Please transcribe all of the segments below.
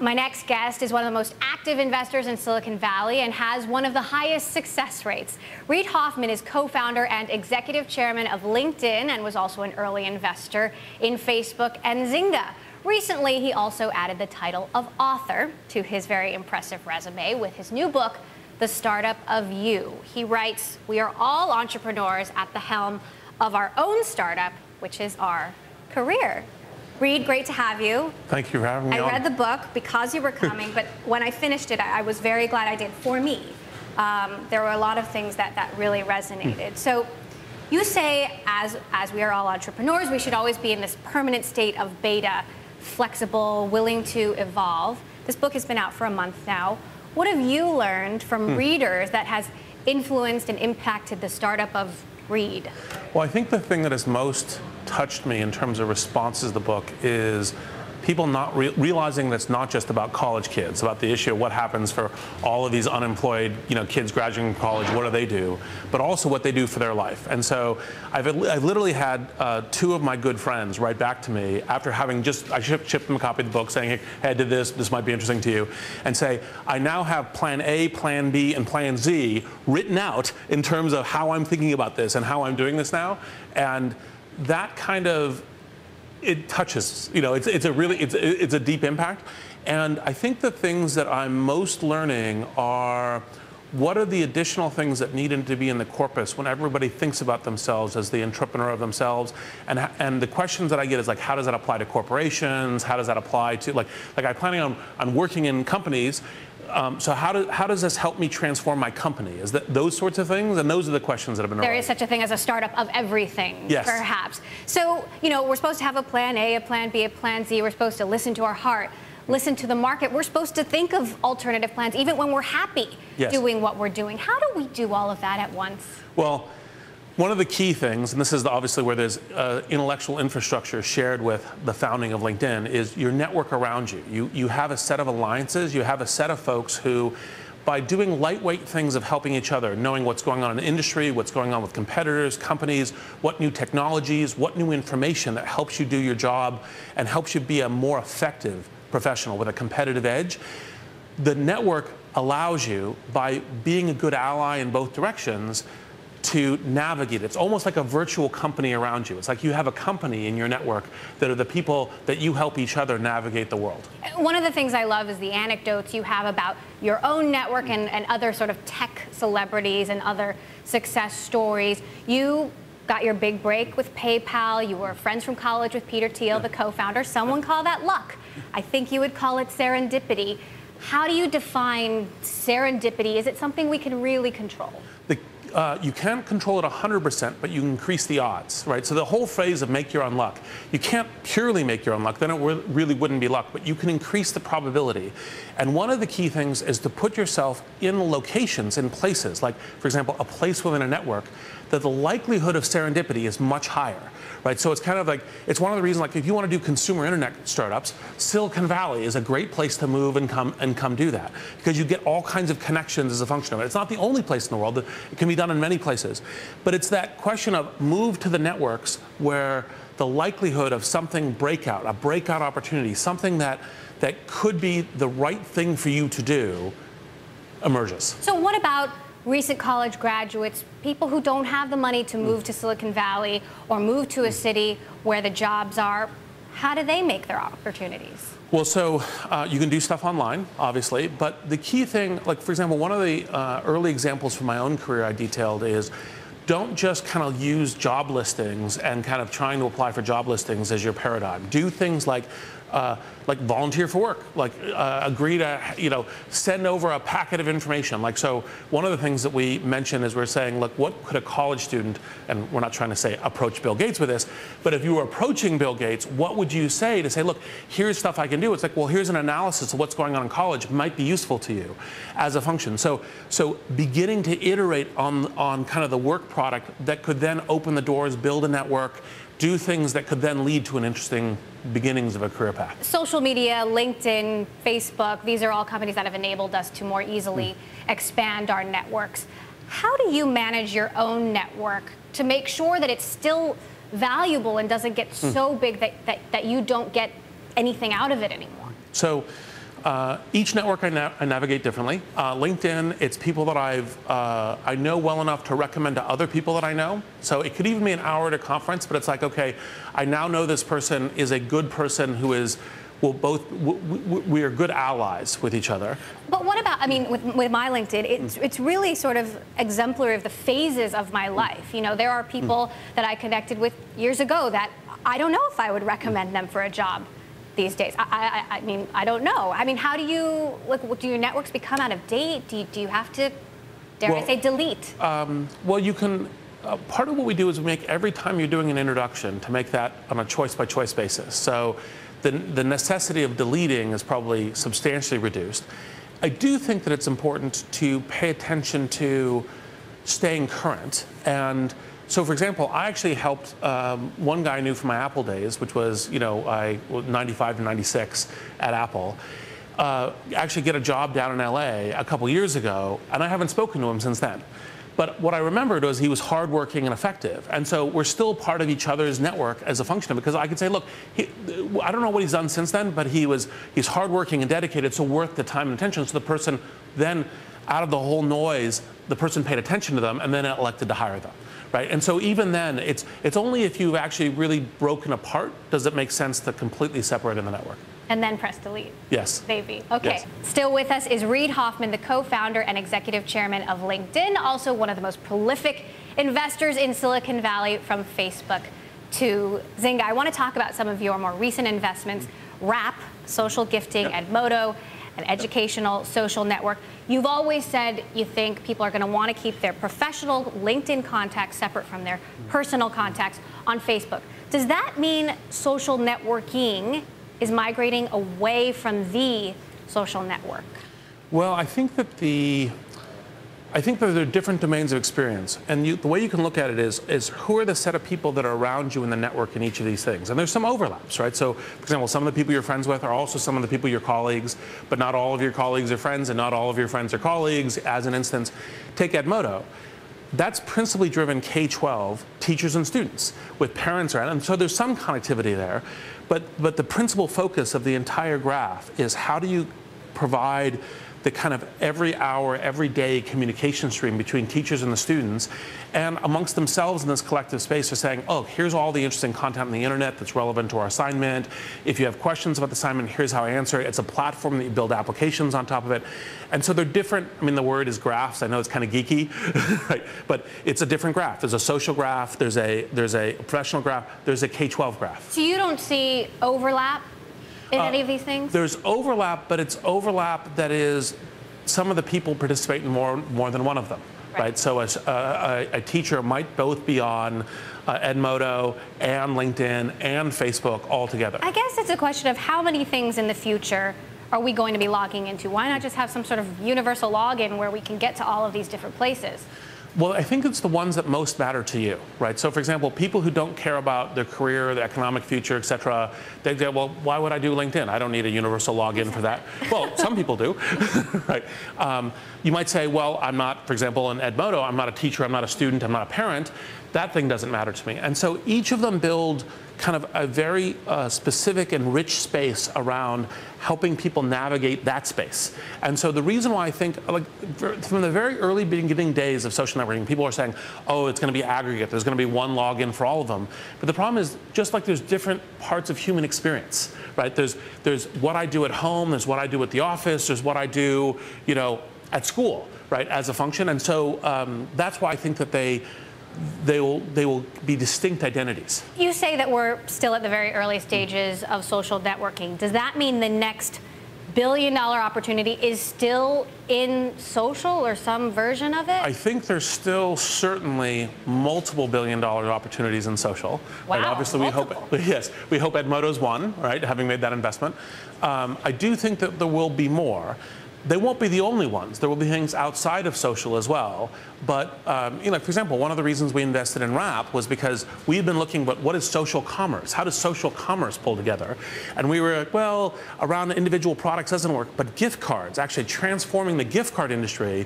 My next guest is one of the most active investors in Silicon Valley and has one of the highest success rates. Reid Hoffman is co-founder and executive chairman of LinkedIn and was also an early investor in Facebook and Zynga. Recently, he also added the title of author to his very impressive resume with his new book, The Startup of You. He writes, "We are all entrepreneurs at the helm of our own startup, which is our career." Reid, great to have you. Thank you for having me on. I read the book because you were coming, but when I finished it, I was very glad I did. For me, there were a lot of things that really resonated. So you say, as we are all entrepreneurs, we should always be in this permanent state of beta, flexible, willing to evolve. This book has been out for a month now. What have you learned from readers that has influenced and impacted the startup of Reid? Well, I think the thing that has most touched me in terms of responses to the book is people not realizing that it's not just about college kids, about the issue of what happens for all of these unemployed, kids graduating from college, what do they do, but also what they do for their life. And so I've literally had two of my good friends write back to me after having I shipped them a copy of the book saying, hey, I did this might be interesting to you, and say, I now have plan A, plan B, and plan Z written out in terms of how I'm thinking about this and how I'm doing this now. And that kind of, it touches, it's a deep impact. And I think the things that I'm most learning are what are the additional things that need to be in the corpus when everybody thinks about themselves as the entrepreneur of themselves. And the questions that I get is like, how does that apply to corporations? How does that apply to, like I'm planning on working in companies. So how does this help me transform my company? Is that those sorts of things? And those are the questions that have been around. There is such a thing as a startup of everything, yes, perhaps. So, we're supposed to have a plan A, a plan B, a plan Z. We're supposed to listen to our heart, listen to the market. We're supposed to think of alternative plans, even when we're happy doing what we're doing. How do we do all of that at once? Well, one of the key things, and this is obviously where there's intellectual infrastructure shared with the founding of LinkedIn, is your network around you. You have a set of alliances, you have a set of folks who, by doing lightweight things of helping each other, knowing what's going on in the industry, what's going on with competitors, companies, what new technologies, what new information that helps you do your job and helps you be a more effective professional with a competitive edge, the network allows you, by being a good ally in both directions, to navigate. It's almost like a virtual company around you. It's like you have a company in your network that are the people that you help each other navigate the world. One of the things I love is the anecdotes you have about your own network and other sort of tech celebrities and other success stories. You got your big break with PayPal. You were friends from college with Peter Thiel, the co-founder. Someone call that luck. I think you would call it serendipity. How do you define serendipity? Is it something we can really control? You can't control it 100%, but you increase the odds, right? So the whole phrase of make your own luck, you can't purely make your own luck, then it really wouldn't be luck, but you can increase the probability. And one of the key things is to put yourself in locations, in places, like, for example, a place within a network, that the likelihood of serendipity is much higher, right? So it's kind of like, it's one of the reasons, like, if you want to do consumer internet startups, Silicon Valley is a great place to move and come do that, because you get all kinds of connections as a function of it. It's not the only place in the world. It can be done in many places. But it's that question of move to the networks where the likelihood of something breakout, a breakout opportunity, something that could be the right thing for you to do, emerges. So what about recent college graduates, people who don't have the money to move to Silicon Valley or move to a city where the jobs are? How do they make their opportunities? Well, so you can do stuff online, obviously, but the key thing, like, for example, one of the early examples from my own career I detailed is don't just kind of use job listings and kind of trying to apply for job listings as your paradigm. Do things like volunteer for work, agree to, send over a packet of information. Like, so one of the things that we mentioned is we're saying, look, what could a college student, and we're not trying to say approach Bill Gates with this, but if you were approaching Bill Gates, what would you say to say, look, here's stuff I can do? It's like, well, here's an analysis of what's going on in college, might be useful to you as a function. So beginning to iterate on kind of the work product that could then open the doors, build a network, do things that could then lead to an interesting beginnings of a career path. Social media, LinkedIn, Facebook, these are all companies that have enabled us to more easily expand our networks. How do you manage your own network to make sure that it's still valuable and doesn't get so big that you don't get anything out of it anymore? So Each network I navigate differently. LinkedIn, it's people that I know well enough to recommend to other people that I know. So it could even be an hour at a conference, but it's like, okay, I now know this person is a good person who is, we are good allies with each other. But what about, I mean, with my LinkedIn, it's really sort of exemplary of the phases of my life. You know, there are people that I connected with years ago that I don't know if I would recommend them for a job these days. I mean, I don't know. I mean, how do you, like, do your networks become out of date? Do you have to, dare I say, delete? Well, you can, part of what we do is we make every time you're doing an introduction to make that on a choice-by-choice basis. So the necessity of deleting is probably substantially reduced. I do think that it's important to pay attention to staying current. And so, for example, I actually helped one guy I knew from my Apple days, which was, 95 to 96 at Apple, actually get a job down in LA a couple years ago, and I haven't spoken to him since then. But what I remembered was he was hardworking and effective. And so we're still part of each other's network as a function of it. Because I could say, look, I don't know what he's done since then, but he's hardworking and dedicated, so worth the time and attention. So the person then, out of the whole noise, the person paid attention to them and then elected to hire them. Right? And so even then, it's only if you've actually really broken apart does it make sense to completely separate in the network. And then press delete. Yes. Maybe. Okay. Yes. Still with us is Reid Hoffman, the co-founder and executive chairman of LinkedIn, also one of the most prolific investors in Silicon Valley from Facebook to Zynga. I want to talk about some of your more recent investments, Wrap, social gifting, Edmodo, an educational social network. You've always said you think people are going to want to keep their professional LinkedIn contacts separate from their personal contacts on Facebook. Does that mean social networking is migrating away from the social network? Well, I think that there are different domains of experience, and the way you can look at it is who are the set of people that are around you in the network in each of these things, and there's some overlaps, right? So, for example, some of the people you're friends with are also some of the people you're colleagues, but not all of your colleagues are friends, and not all of your friends are colleagues. As an instance, take Edmodo. That's principally driven K-12 teachers and students with parents around, and so there's some connectivity there. But the principal focus of the entire graph is how do you provide the kind of every hour, every day communication stream between teachers and the students, and amongst themselves in this collective space are saying, oh, here's all the interesting content on the internet that's relevant to our assignment. If you have questions about the assignment, here's how I answer it. It's a platform that you build applications on top of it. And so they're different. I mean, the word is graphs. I know it's kind of geeky, right? But it's a different graph. There's a social graph, there's a professional graph, there's a K-12 graph. So you don't see overlap in any of these things? There's overlap, but it's overlap that is some of the people participate in more than one of them, right? So a teacher might both be on Edmodo and LinkedIn and Facebook all together. I guess it's a question of how many things in the future are we going to be logging into? Why not just have some sort of universal login where we can get to all of these different places? Well, I think it's the ones that most matter to you, right? So, for example, people who don't care about their career, their economic future, et cetera, they say, well, why would I do LinkedIn? I don't need a universal login for that. Well, some people do, right? You might say, well, I'm not, for example, in Edmodo, I'm not a teacher, I'm not a student, I'm not a parent. That thing doesn't matter to me. And so each of them build kind of a very specific and rich space around helping people navigate that space. And so the reason why I think, like, from the very early beginning days of social networking, people are saying, oh, it's going to be aggregate. There's going to be one login for all of them. But the problem is, just like there's different parts of human experience, right? There's what I do at home, there's what I do at the office, there's what I do, at school, right, as a function. And so that's why I think that they will be distinct identities. You say that we're still at the very early stages of social networking. Does that mean the next billion-dollar opportunity is still in social or some version of it? I think there's still certainly multiple billion-dollar opportunities in social. Wow, right? Obviously, multiple. we hope Edmodo's one, right, having made that investment. I do think that there will be more. They won't be the only ones. There will be things outside of social as well. But, for example, one of the reasons we invested in Wrap was because we've been looking at what is social commerce? How does social commerce pull together? And we were like, well, around individual products doesn't work, but gift cards, actually transforming the gift card industry.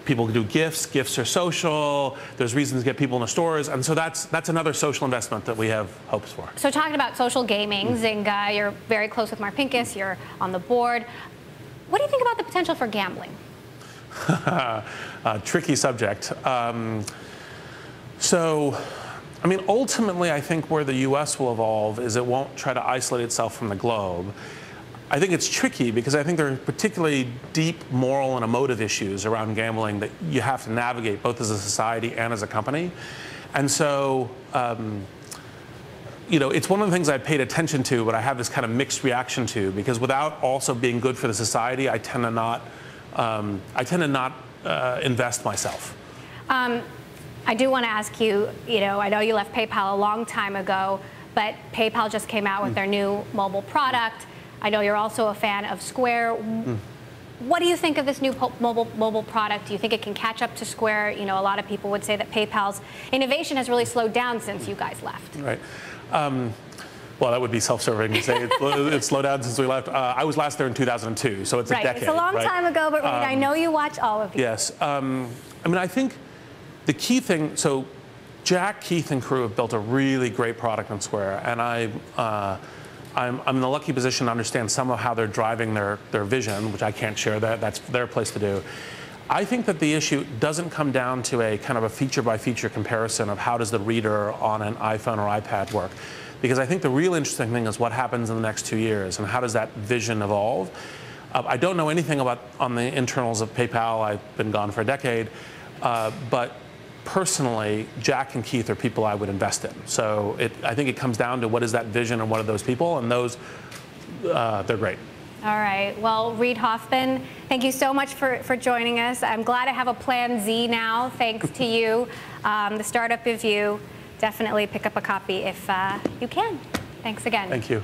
People do gifts are social, there's reasons to get people in the stores, and so that's another social investment that we have hopes for. So talking about social gaming, Zynga, you're very close with Mark Pincus, you're on the board. What do you think about the potential for gambling? Tricky subject. So, I mean, ultimately, I think where the U.S. will evolve is it won't try to isolate itself from the globe. I think it's tricky because I think there are particularly deep moral and emotive issues around gambling that you have to navigate both as a society and as a company. And so, you know, it's one of the things I paid attention to, but I have this kind of mixed reaction to, because without also being good for the society, I tend to not invest myself. I do want to ask you, I know you left PayPal a long time ago, but PayPal just came out with their new mobile product. I know you're also a fan of Square. What do you think of this new mobile product? Do you think it can catch up to Square? You know, a lot of people would say that PayPal's innovation has really slowed down since you guys left. Right. Well, that would be self-serving to say it's slowed down since we left. I was last there in 2002, so it's a decade. It's a long time ago, but Reed, I know you watch all of these. Yes. I mean, I think the key thing, so Jack, Keith, and crew have built a really great product on Square, and I'm in the lucky position to understand some of how they're driving their vision, which I can't share. That's their place to do. I think that the issue doesn't come down to a kind of a feature-by-feature comparison of how does the reader on an iPhone or iPad work. Because I think the real interesting thing is what happens in the next 2 years and how does that vision evolve. I don't know anything about on the internals of PayPal. I've been gone for a decade. But personally, Jack and Keith are people I would invest in. So I think it comes down to what is that vision and what are those people, and those, they're great. All right. Well, Reid Hoffman, thank you so much for joining us. I'm glad I have a plan Z now, thanks to you. The Startup Review. Definitely pick up a copy if you can. Thanks again. Thank you.